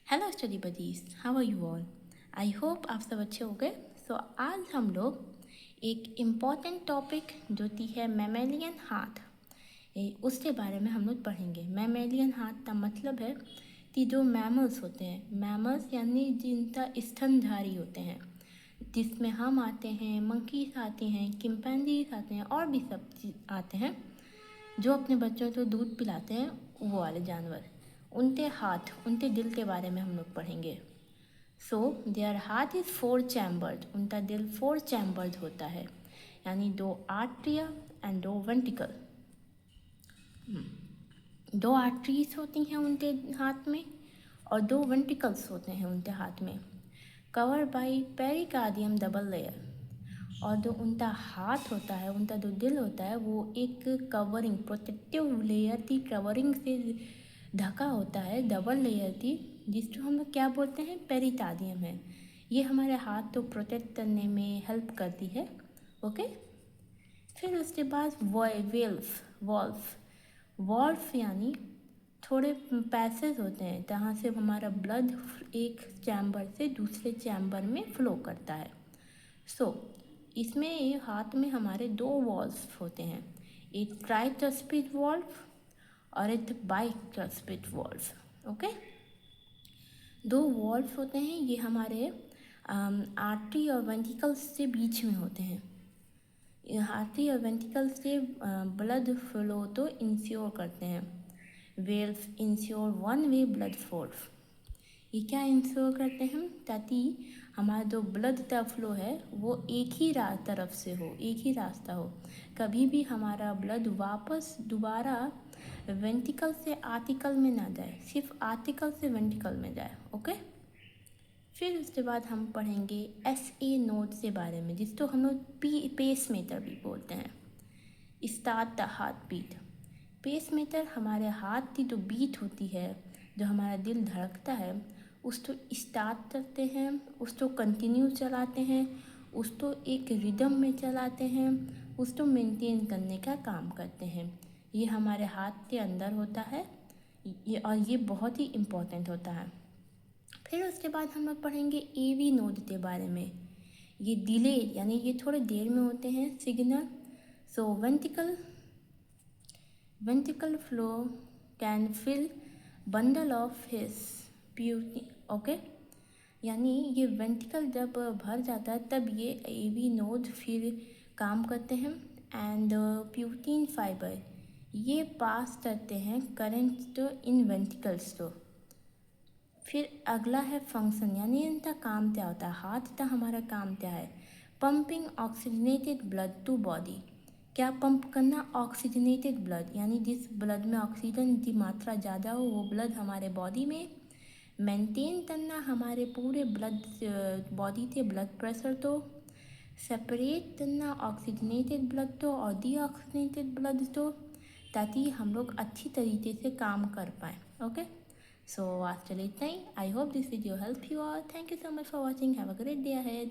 Hello study buddies, how are you all. I hope आप सब अच्छे हो गए। सो आज हम लोग एक इम्पॉर्टेंट टॉपिक जो थी है मैमेलियन हार्ट, उसके बारे में हम लोग पढ़ेंगे। मैमेलियन हार्ट का मतलब है कि जो मैमल्स होते हैं, मैमल्स यानी जिनका स्तनधारी होते हैं, जिसमें हम आते हैं, मंकीज आते हैं, चिंपैंजीज आते हैं और भी सब चीज़ आते हैं जो अपने बच्चों को दूध पिलाते हैं, वो वाले जानवर। उनके हाथ, उनके दिल के बारे में हम लोग पढ़ेंगे। So their heart is 4 chambered, उनका दिल 4 चैम्बर्ड होता है, यानी 2 आर्टरिया एंड 2 वेंट्रिकल। 2 आर्टरीज होती हैं उनके हाथ में और 2 वेंट्रिकल्स होते हैं उनके हाथ में, cover by pericardium double layer. और जो उनका हाथ होता है, उनका जो दिल होता है, वो एक कवरिंग, प्रोटेक्टिव लेयर की कवरिंग से ढका होता है, डबल लेयर की, जिसको हम लोग क्या बोलते हैं, पेरिकार्डियम है। ये हमारे हाथ को प्रोटेक्ट करने में हेल्प करती है। ओके। फिर उसके बाद वॉल्फ यानी थोड़े पैसेज होते हैं जहाँ से हमारा ब्लड एक चैम्बर से दूसरे चैम्बर में फ्लो करता है। इसमें हाथ में हमारे 2 वॉल्व होते हैं, एक ट्राइस्पिड वॉल्व और एक बाइस्पिड वॉल्व। ओके। 2 वॉल्व होते हैं, ये हमारे आर्टरी और वेंट्रिकल्स से बीच में होते हैं। आर्टरी और वेंट्रिकल से ब्लड फ्लो तो इंश्योर करते हैं। Valve ensure one way blood flow. ये क्या इंश्योर करते हैं, ताकि हमारा जो ब्लड का फ्लो है वो एक ही तरफ से हो, एक ही रास्ता हो। कभी भी हमारा ब्लड वापस दोबारा वेंट्रिकल से आर्टिकल में ना जाए, सिर्फ आर्टिकल से वेंट्रिकल में जाए। ओके। फिर उसके बाद हम पढ़ेंगे SA नोड के बारे में, जिसको हम लोग पेस मेकर भी बोलते हैं। Start the heart beat. Pacemaker हमारे हार्ट की जो बीट होती है, जो हमारा दिल धड़कता है, उसको स्टार्ट करते हैं, उसको कंटिन्यू चलाते हैं, उसको एक रिदम में चलाते हैं, उसको मेंटेन करने का काम करते हैं। ये हमारे हाथ के अंदर होता है, ये बहुत ही इम्पोर्टेंट होता है। फिर उसके बाद हम लोग पढ़ेंगे AV नोड के बारे में। ये डिले यानी ये थोड़े देर में होते हैं signal. So ventricle flow can fill bundle of his beauty। Okay. यानी ये वेंट्रिकल जब भर जाता है तब ये AV नोड फिर काम करते हैं एंड प्यूटिन फाइबर ये पास करते हैं करंट तो इन वेंट्रिकल्स तो। फिर अगला है फंक्शन, यानी इनका काम क्या होता है, हार्ट का हमारा काम क्या है, pumping oxygenated blood to body. क्या पंप करना, ऑक्सीजनेटेड ब्लड, यानी जिस ब्लड में ऑक्सीजन की मात्रा ज़्यादा हो वो ब्लड हमारे बॉडी में मेंटेन करना, हमारे पूरे ब्लड बॉडी के ब्लड प्रेशर तो सेपरेट करना, ऑक्सीजनेटेड ब्लड तो और डीऑक्सीजनेटेड ब्लड तो, ताकि हम लोग अच्छी तरीके से काम कर पाएँ। ओके। सो आज के लिए इतना ही। I hope this video help you all. Thank you so much for watching. Have a great day ahead.